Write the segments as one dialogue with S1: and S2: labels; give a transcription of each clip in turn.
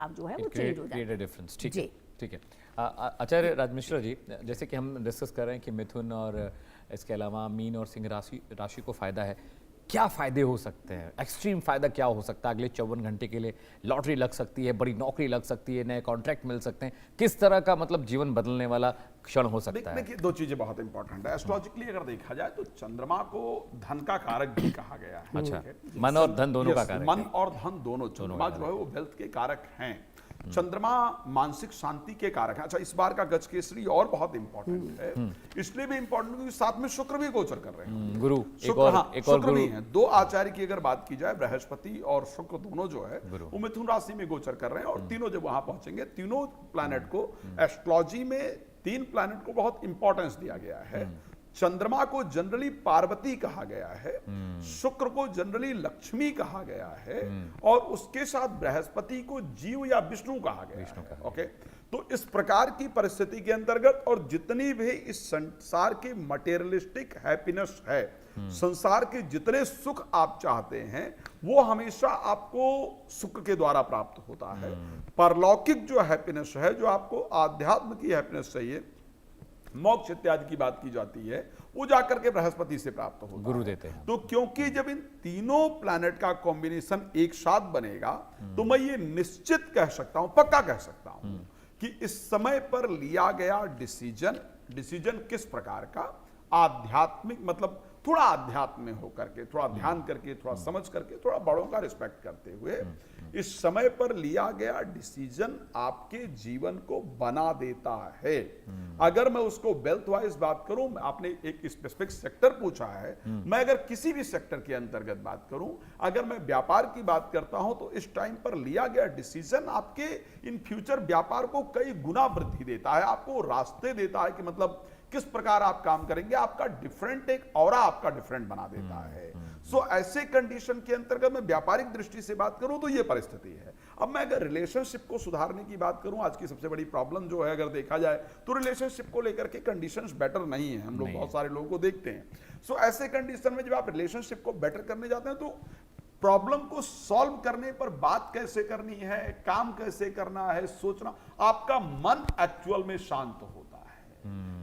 S1: आप जो है वो चेंज हो जाए
S2: डिफरेंस। ठीक है, ठीक है। आचार्य राजमिश्रा जी, जैसे कि हम डिस्कस कर रहे हैं कि मिथुन और इसके अलावा मीन और सिंह राशि को फायदा है, क्या फायदे हो सकते हैं? एक्सट्रीम फायदा क्या हो सकता है? अगले 54 घंटे के लिए लॉटरी लग सकती है, बड़ी नौकरी लग सकती है, नए कॉन्ट्रैक्ट मिल सकते हैं, किस तरह का मतलब जीवन बदलने वाला क्षण हो सकता है?
S3: देखिए, दो चीजें बहुत इंपॉर्टेंट है। एस्ट्रोलॉजिकली अगर देखा जाए तो चंद्रमा को धन का कारक भी कहा गया है।
S2: अच्छा, मन और धन दोनों का कारक
S3: मन और धन दोनों, चंद्रमा जो है वो वेल्थ के कारक हैं। चंद्रमा मानसिक शांति के कारक है। अच्छा, इस बार का गज केसरी और बहुत इंपॉर्टेंट है, इसलिए भी इंपॉर्टेंट क्योंकि साथ में शुक्र भी गोचर कर रहे हैं।
S2: गुरु,
S3: शुक्र, हाँ, शुक्र भी है। दो आचार्य की अगर बात की जाए, बृहस्पति और शुक्र दोनों जो है वो मिथुन राशि में गोचर कर रहे हैं, और तीनों जब वहां पहुंचेंगे, तीनों प्लैनेट को एस्ट्रोलॉजी में तीन प्लैनेट को बहुत इंपॉर्टेंस दिया गया है। चंद्रमा को जनरली पार्वती कहा गया है, शुक्र को जनरली लक्ष्मी कहा गया है, और उसके साथ बृहस्पति को जीव या विष्णु कहा गया है। ओके, तो इस प्रकार की परिस्थिति के अंतर्गत और जितनी भी इस संसार की मटेरियलिस्टिक हैप्पीनेस है, संसार के जितने सुख आप चाहते हैं, वो हमेशा आपको सुख के द्वारा प्राप्त होता है। परलौकिक जो हैप्पीनेस है, जो आपको आध्यात्म की हैप्पीनेस चाहिए, मोक्ष इत्यादि की बात की जाती है, वो जाकर के बृहस्पति से प्राप्त होता है,
S2: गुरु देते हैं।
S3: तो क्योंकि जब इन तीनों प्लैनेट का कॉम्बिनेशन एक साथ बनेगा, तो मैं ये निश्चित कह सकता हूं, पक्का कह सकता हूं कि इस समय पर लिया गया डिसीजन किस प्रकार का, आध्यात्मिक, मतलब थोड़ा आध्यात्म में होकर के, थोड़ा ध्यान करके, थोड़ा समझ करके, थोड़ा बड़ों का रिस्पेक्ट करते हुए इस समय पर लिया गया डिसीजन आपके जीवन को बना देता है। अगर मैं उसको वेल्थ वाइज बात करूं, आपने एक स्पेसिफिक सेक्टर पूछा है, मैं अगर किसी भी सेक्टर के अंतर्गत बात करूं, अगर मैं व्यापार की बात करता हूं, तो इस टाइम पर लिया गया डिसीजन आपके इन फ्यूचर व्यापार को कई गुना वृद्धि देता है, आपको रास्ते देता है कि मतलब किस प्रकार आप काम करेंगे, आपका डिफरेंट एक ऑरा आपका डिफरेंट बना देता है। सो ऐसे कंडीशन के अंतर्गत मैं व्यापारिक दृष्टि से बात करूं तो यह परिस्थिति है। अब मैं अगर रिलेशनशिप को सुधारने की बात करूं, आज की सबसे बड़ी प्रॉब्लम जो है अगर देखा जाए तो रिलेशनशिप को लेकर के कंडीशंस बेटर नहीं है। हम लोग बहुत सारे लोगों को देखते हैं। सो ऐसे कंडीशन में जब आप रिलेशनशिप को बेटर करने जाते हैं, तो प्रॉब्लम को सॉल्व करने पर बात कैसे करनी है, काम कैसे करना है, सोचना, आपका मन एक्चुअल में शांत होता है।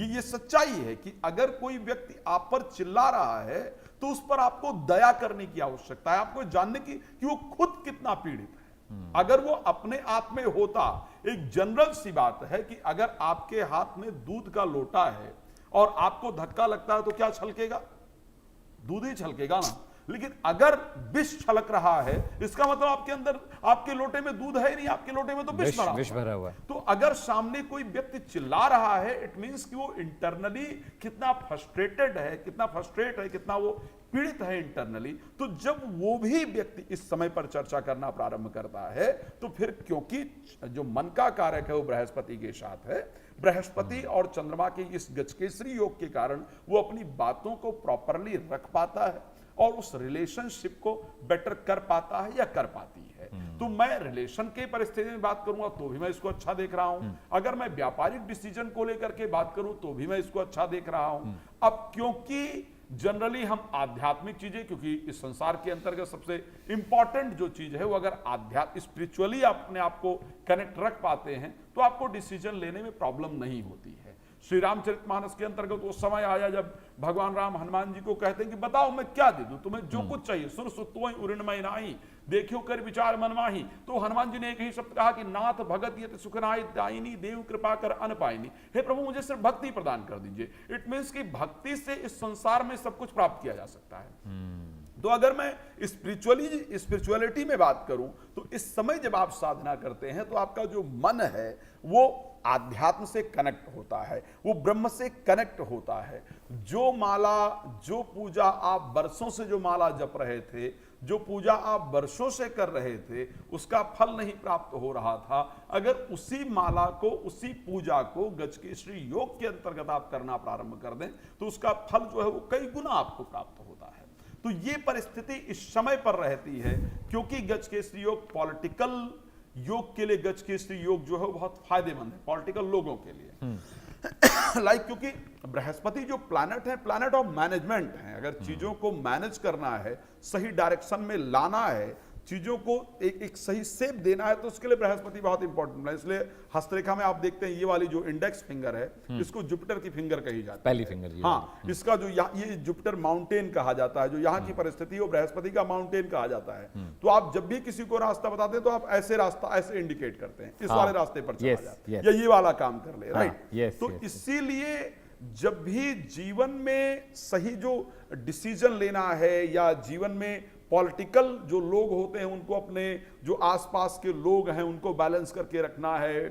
S3: ये सच्चाई है कि अगर कोई व्यक्ति आप पर चिल्ला रहा है, तो उस पर आपको दया करने की आवश्यकता है, आपको जानने की कि वो खुद कितना पीड़ित है। अगर वो अपने आप में होता, एक जनरल सी बात है कि अगर आपके हाथ में दूध का लोटा है और आपको धक्का लगता है, तो क्या छलकेगा? दूध ही छलकेगा ना। लेकिन अगर विष छलक रहा है, इसका मतलब आपके अंदर, आपके लोटे में दूध है ही नहीं, आपके लोटे में तो विष भरा हुआ है। तो अगर सामने कोई व्यक्ति चिल्ला रहा है, इट मींस कि वो इंटरनली कितना फ्रस्ट्रेटेड है, कितना वो पीड़ित है इंटरनली। तो जब वो भी व्यक्ति इस समय पर चर्चा करना प्रारंभ करता है, तो फिर क्योंकि जो मन का कारक है वो बृहस्पति के साथ है, बृहस्पति और चंद्रमा के इस गजकेसरी योग के कारण वो अपनी बातों को प्रॉपरली रख पाता है और उस रिलेशनशिप को बेटर कर पाता है या कर पाती है। तो मैं रिलेशन के परिस्थिति में बात करूंगा तो भी मैं इसको अच्छा देख रहा हूं, अगर मैं व्यापारिक डिसीजन को लेकर के बात करूं तो भी मैं इसको अच्छा देख रहा हूं। अब क्योंकि जनरली हम आध्यात्मिक चीजें, क्योंकि इस संसार के अंतर्गत सबसे इंपॉर्टेंट जो चीज है वो अगर आध्यात्म स्पिरिचुअली अपने आप को कनेक्ट रख पाते हैं, तो आपको डिसीजन लेने में प्रॉब्लम नहीं होती है। श्री रामचरितमानस के अंतर्गत वो समय आया जब भगवान राम हनुमान जी को कहते हैं कि बताओ मैं क्या दे दूं तुम्हें, जो कुछ चाहिए, सुर सुतोई उरिणमय नाई, देखियो कर विचार मनमाही। तो हनुमान जी ने एक ही शब्द कहा कि नाथ भगत यत सुखनाय दायिनी, देव कृपा कर अन पाइनी। हे प्रभु, मुझे सिर्फ भक्ति प्रदान कर दीजिए। इट मींस कि भक्ति से इस संसार में सब कुछ प्राप्त किया जा सकता है। तो अगर मैं स्पिरिचुअलिटी में बात करूं, तो इस समय जब आप साधना करते हैं, तो आपका जो मन है वो आध्यात्म से कनेक्ट होता है, वो ब्रह्म से कनेक्ट होता है। जो माला, जो पूजा आप वर्षों से जो माला जप रहे थे, जो पूजा आप वर्षों से कर रहे थे, उसका फल नहीं प्राप्त हो रहा था, अगर उसी माला को, उसी पूजा को गजकेसरी योग के अंतर्गत आप करना प्रारंभ कर दें, तो उसका फल जो है वो कई गुना आपको प्राप्त होता है। तो ये परिस्थिति इस समय पर रहती है, क्योंकि गजकेसरी योग पॉलिटिकल योग के लिए, गजकेसरी योग जो है वो बहुत फायदेमंद है पॉलिटिकल लोगों के लिए। लाइक क्योंकि बृहस्पति जो प्लैनेट है, प्लैनेट ऑफ मैनेजमेंट है। अगर चीजों को मैनेज करना है, सही डायरेक्शन में लाना है, चीजों को एक सही शेप देना है, तो उसके लिए बृहस्पति बहुत इंपॉर्टेंट है। इसलिए हस्तरेखा में आप देखते हैं ये वाली जो इंडेक्स फिंगर है, इसको जुपिटर की फिंगर कही जाती है,
S2: पहली फिंगर जी।
S3: हाँ, इसका जो ये जुपिटर माउंटेन कहा जाता है, जो यहाँ की परिस्थिति है वो बृहस्पति का माउंटेन कहा जाता है। तो आप जब भी किसी को रास्ता बताते हैं तो आप ऐसे रास्ता ऐसे इंडिकेट करते हैं, इस वाले रास्ते पर चला जाए या ये वाला काम कर ले, राइट। तो इसीलिए जब भी जीवन में सही जो डिसीजन लेना है या जीवन में पॉलिटिकल जो लोग होते हैं उनको अपने जो आसपास के लोग हैं उनको बैलेंस करके रखना है,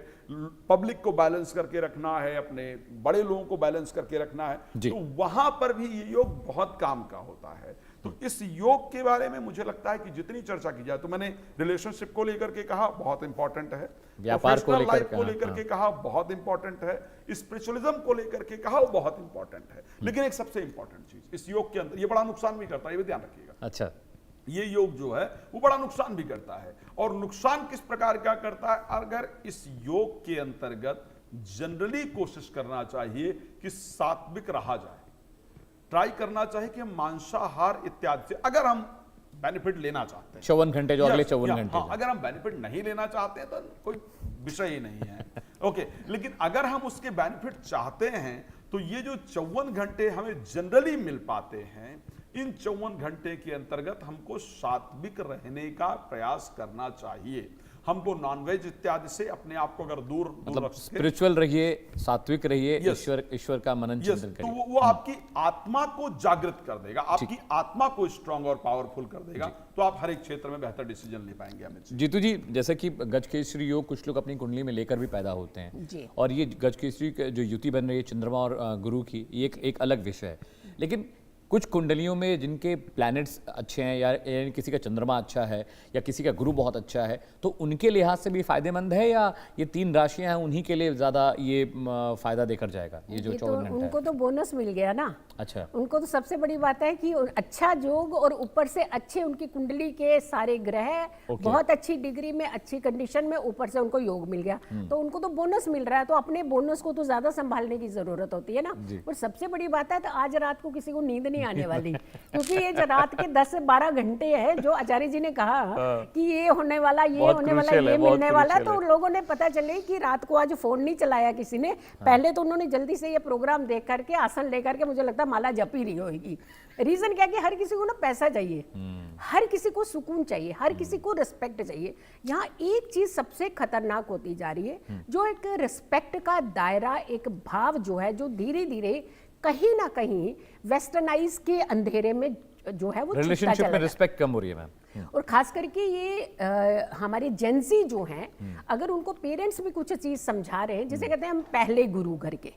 S3: पब्लिक को बैलेंस करके रखना है, अपने बड़े लोगों को बैलेंस करके रखना है, तो वहां पर भी ये योग बहुत काम का होता है। तो इस योग के बारे में मुझे लगता है कि जितनी चर्चा की जाए, तो मैंने रिलेशनशिप को लेकर के कहा बहुत इंपॉर्टेंट है,
S2: व्यापार
S3: को लेकर के कहा बहुत इंपॉर्टेंट है, स्पिरिचुअलिज्म को लेकर के कहा वो बहुत इंपॉर्टेंट है। लेकिन एक सबसे इंपॉर्टेंट चीज इस योग के अंदर, ये बड़ा नुकसान भी करता है, ये भी ध्यान रखिएगा।
S2: अच्छा,
S3: ये योग जो है वो बड़ा नुकसान भी करता है। और नुकसान किस प्रकार का करता है? अगर इस योग के अंतर्गत जनरली कोशिश करना चाहिए कि सात्विक रहा जाए, ट्राई करना चाहिए कि हम मांसाहार इत्यादि से अगर हम बेनिफिट लेना चाहते हैं,
S2: 54 घंटे जो अगले 54 घंटे,
S3: हाँ, अगर हम बेनिफिट नहीं लेना चाहते हैं तो कोई विषय ही नहीं है, ओके। लेकिन अगर हम उसके बेनिफिट चाहते हैं तो ये जो 54 घंटे हमें जनरली मिल पाते हैं, इन 54 घंटे के अंतर्गत हमको सात्विक रहने का प्रयास करना चाहिए। हमको नॉनवेज इत्यादि से अपने आप को अगर दूर
S2: मतलब स्पिरिचुअल रहिए, सात्विक रहिए, ईश्वर का मनन चिंतन करिए,
S3: तो वो आपकी आत्मा को जागृत कर देगा, आपकी आत्मा को स्ट्रांग और पावरफुल कर देगा, तो आप हर एक क्षेत्र में बेहतर डिसीजन ले पाएंगे। अमित
S2: जीतू जी, जैसे कि गजकेसरी योग कुछ लोग अपनी कुंडली में लेकर भी पैदा होते हैं, और ये गजकेसरी जो युति बन रही है चंद्रमा और गुरु की, ये एक अलग विषय है। लेकिन कुछ कुंडलियों में जिनके प्लैनेट्स अच्छे हैं या किसी का चंद्रमा अच्छा है या किसी का गुरु बहुत अच्छा है, तो उनके लिहाज से भी फायदेमंद है, या ये 3 राशियां हैं उन्हीं के लिए ज्यादा ये फायदा देकर जाएगा ये जो 54 घंटे?
S1: उनको तो बोनस मिल गया ना।
S2: अच्छा,
S1: उनको तो सबसे बड़ी बात है कि अच्छा योग और ऊपर से अच्छे उनकी कुंडली के सारे ग्रह बहुत अच्छी डिग्री में, अच्छी कंडीशन में, ऊपर से उनको योग मिल गया, तो उनको तो बोनस मिल रहा है। तो अपने बोनस को तो ज्यादा संभालने की जरूरत होती है ना। और सबसे बड़ी बात है तो आज रात को किसी को नींद नहीं आने वाली, क्योंकि ये जो रात के 10 से 12 घंटे है जो आचार्य जी ने कहा कि ये होने वाला, ये होने वाला, ये मिलने वाला, तो लोगों ने पता चले कि रात को आज फोन नहीं चलाया किसी ने। पहले तो उन्होंने जल्दी से ये प्रोग्राम देख करके आसन लेकर के, मुझे लगता है माला जप ही रही होगी। रीजन क्या कि हर किसी को ना पैसा चाहिए, हर किसी को सुकून चाहिए, हर किसी को रिस्पेक्ट चाहिए। यहाँ एक चीज सबसे खतरनाक होती जा रही है, जो एक रिस्पेक्ट का दायरा, एक भाव जो है, जो धीरे धीरे कहीं ना कहीं वेस्टर्नाइज के अंधेरे में जो है वो
S2: रिलेशनशिप में रिस्पेक्ट कम हो रही है मैम।
S1: और खास करके ये हमारे जेंजी जो हैं, अगर उनको पेरेंट्स भी कुछ चीज समझा रहे हैं, जैसे कहते हैं हम पहले गुरु घर के,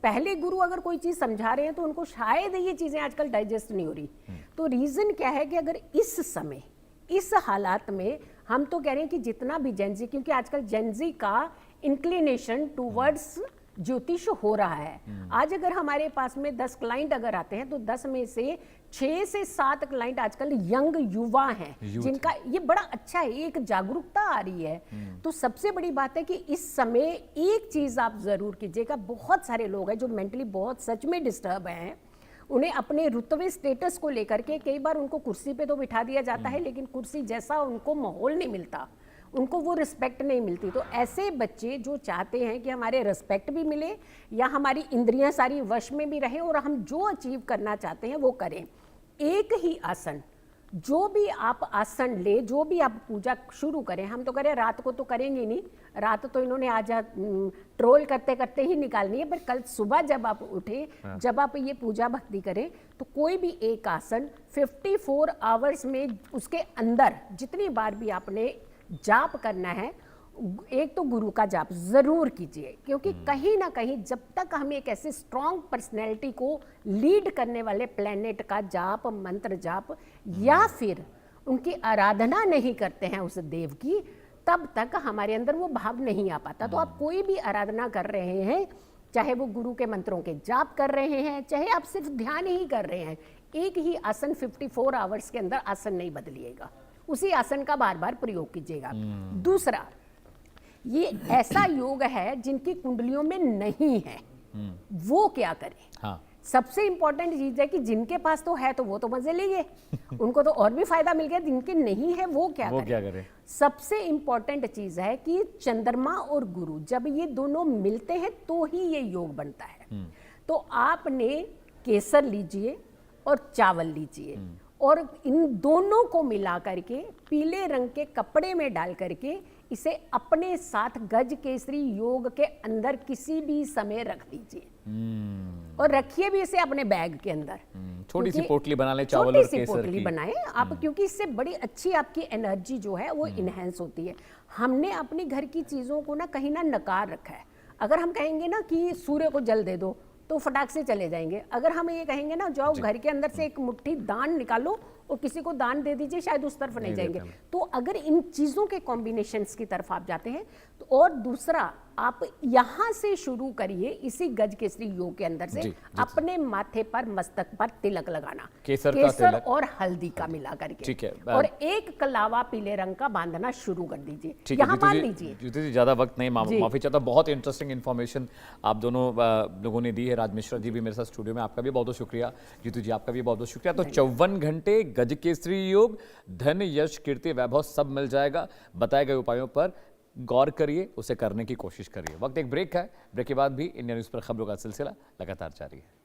S1: पहले गुरु अगर कोई चीज समझा रहे हैं तो उनको शायद ये चीजें आजकल डाइजेस्ट नहीं हो रही। तो रीजन क्या है कि अगर इस समय, इस हालात में हम तो कह रहे हैं कि जितना भी जेंजी, क्योंकि आजकल जेंजी का इंक्लिनेशन टूवर्ड्स ज्योतिष हो रहा है। आज अगर हमारे पास में 10 क्लाइंट अगर आते हैं तो 10 में से 6 से 7 क्लाइंट आजकल यंग युवा हैं, जिनका ये बड़ा अच्छा है, एक जागरूकता आ रही है। तो सबसे बड़ी बात है कि इस समय एक चीज आप जरूर कीजिएगा, बहुत सारे लोग हैं जो मेंटली बहुत सच में डिस्टर्ब हैं, उन्हें अपने रुतबे स्टेटस को लेकर के कई बार उनको कुर्सी पे तो बिठा दिया जाता है, लेकिन कुर्सी जैसा उनको माहौल नहीं मिलता, उनको वो रिस्पेक्ट नहीं मिलती। तो ऐसे बच्चे जो चाहते हैं कि हमारे रिस्पेक्ट भी मिले या हमारी इंद्रियां सारी वश में भी रहे और हम जो अचीव करना चाहते हैं वो करें, एक ही आसन, जो भी आप आसन ले, जो भी आप पूजा शुरू करें, हम तो करें रात को तो करेंगे नहीं, रात तो इन्होंने आज ट्रोल करते करते ही निकालनी है, पर कल सुबह जब आप उठे, जब आप ये पूजा भक्ति करें, तो कोई भी एक आसन 54 आवर्स में उसके अंदर जितनी बार भी आपने जाप करना है, एक तो गुरु का जाप जरूर कीजिए, क्योंकि कहीं ना कहीं जब तक हम एक ऐसे स्ट्रॉन्ग पर्सनैलिटी को लीड करने वाले प्लेनेट का जाप, मंत्र जाप या फिर उनकी आराधना नहीं करते हैं उस देव की, तब तक हमारे अंदर वो भाव नहीं आ पाता। तो आप कोई भी आराधना कर रहे हैं, चाहे वो गुरु के मंत्रों के जाप कर रहे हैं, चाहे आप सिर्फ ध्यान ही कर रहे हैं, एक ही आसन 54 आवर्स के अंदर आसन नहीं बदलिएगा, उसी आसन का बार बार प्रयोग कीजिएगा। दूसरा, ये ऐसा योग है जिनकी कुंडलियों में नहीं है, वो क्या करें?
S2: हाँ।
S1: सबसे इंपॉर्टेंट चीज है कि जिनके पास तो है तो वो तो मजे लिए, उनको तो और भी फायदा मिल गया, जिनके नहीं है वो क्या करें? सबसे इंपॉर्टेंट चीज है कि चंद्रमा और गुरु जब ये दोनों मिलते हैं तो ही ये योग बनता है। तो आपने केसर लीजिए और चावल लीजिए और इन दोनों को मिला करके पीले रंग के कपड़े में डाल करके इसे अपने साथ गज केसरी योग के अंदर किसी भी समय रख दीजिए और रखिए भी इसे अपने बैग के अंदर।
S2: छोटी सी पोटली बना लें चावल और केसर की।
S1: पोटली बनाएं आप, क्योंकि इससे बड़ी अच्छी आपकी एनर्जी जो है वो इनहेंस होती है। हमने अपनी घर की चीजों को ना कहीं ना नकार रखा है। अगर हम कहेंगे ना कि सूर्य को जल दे दो तो फटाक से चले जाएंगे। अगर हम ये कहेंगे ना जाओ घर के अंदर से एक मुट्ठी दान निकालो और किसी को दान दे दीजिए, शायद उस तरफ नहीं जाएंगे। तो अगर इन चीजों के कॉम्बिनेशंस की तरफ आप जाते हैं तो, और दूसरा आप यहां से शुरू करिए इसी गज केसरी योग के अंदर से अपने माथे पर मस्तक पर तिलक लगाना, केसर और हल्दी का मिला करके,
S2: ठीक है,
S1: और एक कलावा पीले रंग का बांधना शुरू कर दीजिए। यहाँ बांध लीजिए।
S2: ज्योति जी ज्यादा वक्त नहीं, माफी चाहता, बहुत इंटरेस्टिंग इन्फॉर्मेशन आप दोनों लोगों ने दी है। राज मिश्रा जी भी मेरे साथ स्टूडियो में, आपका भी बहुत बहुत शुक्रिया। ज्योति जी आपका भी बहुत बहुत शुक्रिया। तो 54 घंटे गज केसरी योग, धन यश कीर्ति वैभव सब मिल जाएगा। बताए गए उपायों पर गौर करिए, उसे करने की कोशिश करिए। वक्त एक ब्रेक है, ब्रेक के बाद भी इंडिया न्यूज़ पर खबरों का सिलसिला लगातार जारी है।